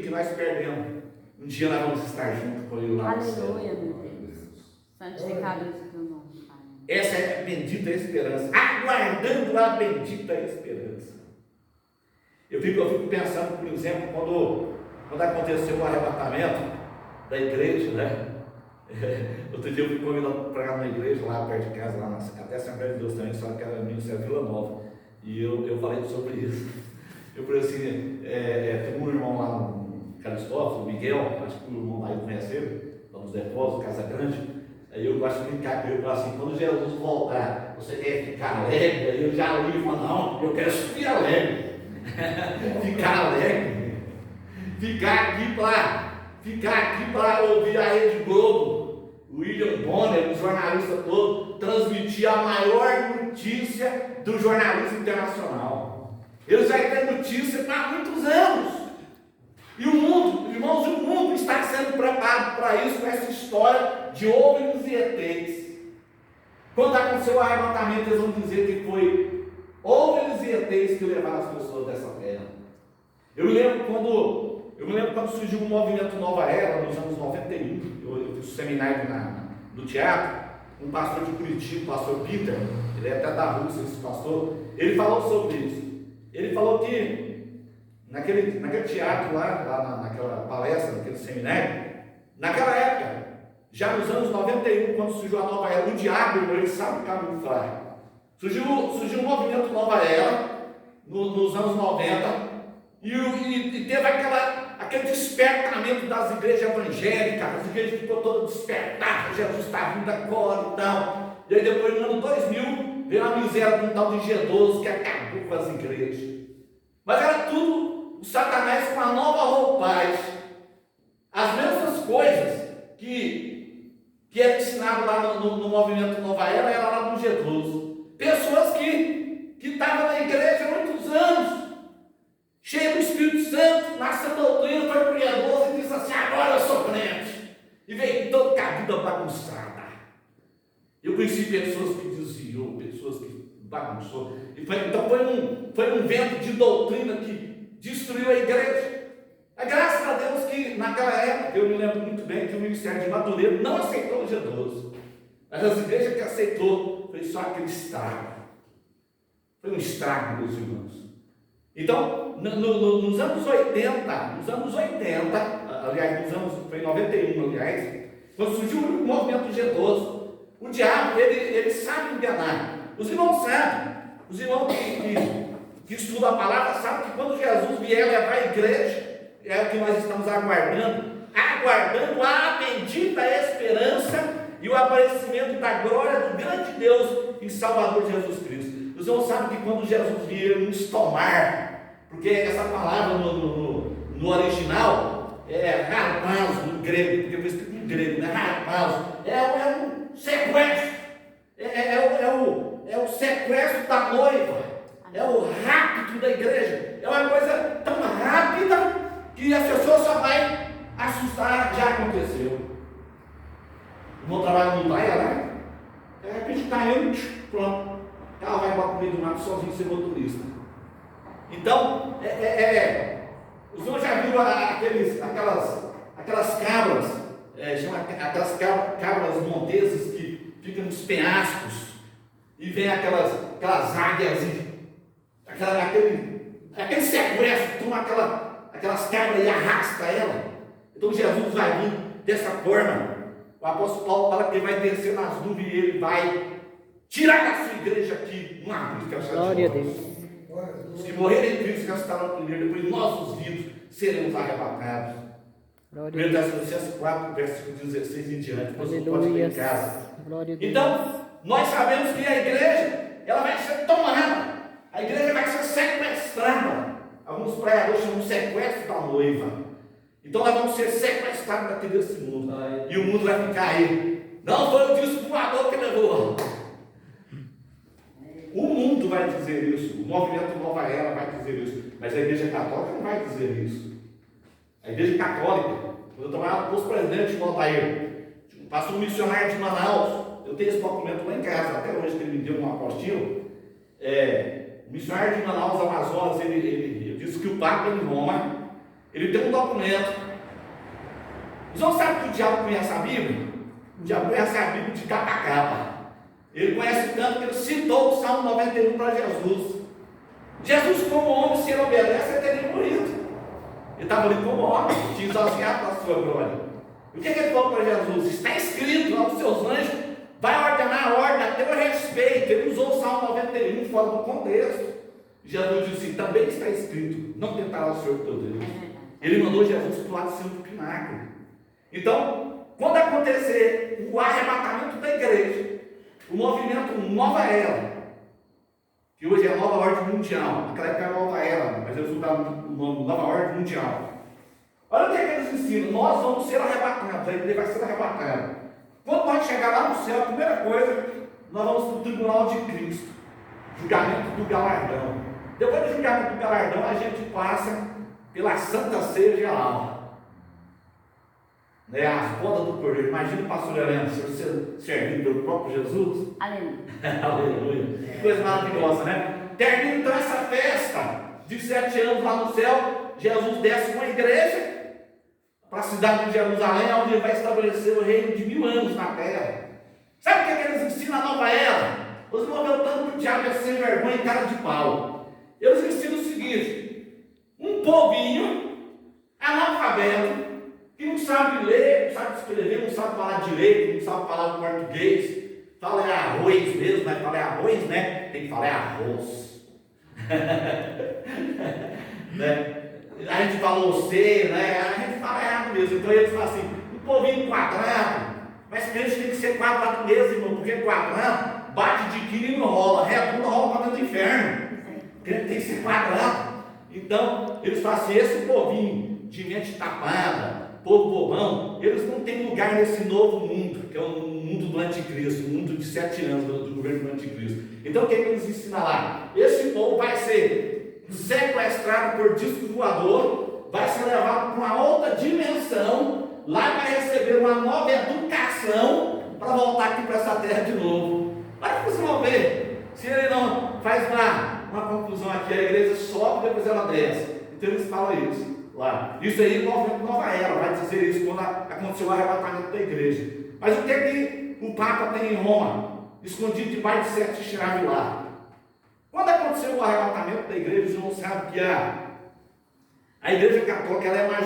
que nós perdemos. Um dia nós vamos estar juntos com Ele lá no céu. Aleluia, meu Deus. Santificado seja o teu nome, Pai. Essa é a bendita esperança. Aguardando a bendita esperança. Eu fico pensando, por exemplo, quando aconteceu o arrebatamento da igreja, né? Outro dia eu fui convidado para pregar numa igreja lá perto de casa, lá até a Assembleia de Deus também, só que era no Ministério Vila Nova. E eu falei sobre isso. Eu falei assim, tem um irmão lá no Calistópolis, o Miguel, acho que o irmão aí conhece ele, lá nos depósitos, Casa Grande. Aí eu gosto de brincar com ele, eu falo assim, quando Jesus voltar, você quer ficar alegre? Aí eu já li e falo, não, eu quero subir alegre. Ficar alegre. Ficar aqui para ouvir a Rede Globo, o William Bonner, o jornalista todo, transmitir a maior notícia do jornalismo internacional. Eles já têm notícia para muitos anos. E o mundo, irmãos, o mundo está sendo preparado para isso, com essa história de OVNIs e ETs. Quando aconteceu o arrebatamento, eles vão dizer que foi OVNIs e ETs que levaram as pessoas dessa terra. Eu me lembro quando surgiu o movimento Nova Era, nos anos 91, eu fiz um seminário no teatro, um pastor de Curitiba, o pastor Peter, ele é até da Rússia, esse pastor, ele falou sobre isso. Ele falou que naquele teatro lá naquela palestra, naquele seminário, naquela época, já nos anos 91, quando surgiu a Nova Era, o diabo, ele sabe camuflar. Surgiu um movimento Nova Era, nos anos 90, e teve aquele despertamento das igrejas evangélicas, as igrejas ficou todas despertadas, Jesus está vindo agora e tal. E aí depois, no ano 2000, veio a miséria de um tal de G12 que acabou com as igrejas. Mas era tudo o Satanás com a nova roupagem. As mesmas coisas que era ensinado lá no movimento Nova Era lá no G12. Pessoas que estavam na igreja há muitos anos, cheio do Espírito Santo, nasceu doutrina, foi pro G12 e disse assim, agora eu sou crente. E veio toda a vida bagunçada. Eu conheci pessoas que desviou, pessoas que bagunçou. Então foi um vento de doutrina que destruiu a igreja. Graças a Deus que naquela época, eu me lembro muito bem que o Ministério de Madureira não aceitou o G12. Mas as igrejas que aceitou, foi só aquele estrago. Foi um estrago, meus irmãos. Então, nos anos 80, foi em 91, aliás, quando surgiu o movimento G12, o diabo, ele sabe enganar. Os irmãos sabem, os irmãos que estudam a palavra sabem que quando Jesus vier levar a igreja, é o que nós estamos aguardando a bendita esperança e o aparecimento da glória do grande Deus e Salvador Jesus Cristo. Os irmãos sabem que quando Jesus vier nos tomar, porque essa palavra no original é harpazo no grego, porque foi escrito em grego, né? Harpazo, é um sequestro, é o sequestro da noiva, é o rapto da igreja, é uma coisa tão rápida que as pessoas só vai assustar. Já aconteceu. O meu trabalho não vai lá, de repente está eu, pronto, ela vai embora comigo do mato sozinho sem motorista. Então, os senhores já viram aquelas cabras, aquelas cabras montesas que ficam nos penhascos, e vem aquelas águias, aquele sequestro, toma aquelas cabras e arrasta ela. Então Jesus vai vir dessa forma. O apóstolo Paulo fala que ele vai descer nas nuvens e ele vai tirar da sua igreja aqui uma busca. Glória a Deus. Os que morrerem em Cristo ressuscitarão primeiro, depois nós, os vivos, seremos arrebatados. 1 Tessalonicenses 4, versículo 16 em diante. Você pode ler em casa. Então, nós sabemos que a igreja, ela vai ser tomada. A igreja vai ser sequestrada. Alguns pregadores chamam de sequestro da noiva. Então nós vamos ser sequestrados daqui desse mundo. E o mundo vai ficar aí. Não foi o disco voador que levou. O mundo vai dizer isso. O movimento Nova Era vai dizer isso. Mas a igreja católica não vai dizer isso. A igreja católica, quando eu trabalhava no posto presidente de Valtair, passou um missionário de Manaus. Eu tenho esse documento lá em casa, até hoje que ele me deu uma apostila. O missionário de Manaus, Amazonas, ele disse que o Papa em Roma, Ele tem um documento. Os irmãos sabem que o diabo conhece a Bíblia? O diabo conhece a Bíblia de capa a capa. Ele conhece tanto que ele citou o Salmo 91 para Jesus. Jesus, como homem, se ele obedece, ele teria morrido. Ele estava ali como homem, te exauciado para a sua glória. E o que ele falou para Jesus? Está escrito lá, os seus anjos vai ordenar a ordem a teu respeito. Ele usou o Salmo 91 fora do contexto. Jesus disse, também está escrito, não tentará o Senhor teu Deus. Ele mandou Jesus para o lado de cima do pináculo. Então, quando acontecer o arrebatamento da igreja, o movimento Nova Era, que hoje é a Nova Ordem Mundial, naquela época era a Nova Era, mas eles usaram o nome Nova Ordem Mundial. Olha o que é que eles ensinam, nós vamos ser arrebatados, a igreja vai ser arrebatada. Quando nós chegar lá no céu, a primeira coisa, nós vamos para o tribunal de Cristo, julgamento do galardão. Depois do julgamento do galardão, a gente passa pela Santa Ceia Geral. As bodas do Cordeiro. Imagina o pastor Helena ser servido pelo próprio Jesus. Aleluia. Aleluia. Que coisa maravilhosa, né? Termina então essa festa de 7 anos lá no céu. Jesus desce com a igreja para a cidade de Jerusalém, onde ele vai estabelecer o reino de 1000 anos na terra. Sabe o que é que eles ensinam na nova era? Os irmãos vê o tanto que o diabo é sem vergonha e cara de pau. Eles ensinam o seguinte: um povinho analfabeto, que não sabe ler, não sabe escrever, não sabe falar direito, não sabe falar português, fala é arroz mesmo, mas fala é arroz, né? Tem que falar é arroz. Né? A gente falou você, né? A gente fala errado mesmo. Então eles falam assim, um povinho quadrado, mas crente tem que ser quadrado mesmo, irmão, porque quadrado bate de quilo e não rola, redondo rola para dentro do inferno. Crente tem que ser quadrado. Então, eles falam assim, esse povinho de mente tapada, povo bobão, eles não têm lugar nesse novo mundo, que é o mundo do anticristo, o mundo de 7 anos do governo do anticristo. Então o que é que eles ensinam lá? Esse povo vai ser sequestrado por disco voador, vai ser levado para uma outra dimensão, lá vai receber uma nova educação para voltar aqui para essa terra de novo. Olha que vocês vão ver, se ele não faz uma conclusão aqui, a igreja sobe, depois ela desce. Então eles falam isso lá. Isso aí, nova era, vai dizer isso quando aconteceu o arrebatamento da igreja. Mas o que é que o Papa tem em Roma? Escondido debaixo de 7 chaves lá. Quando aconteceu o arrebatamento da igreja, os irmãos sabem que a igreja católica ela é mais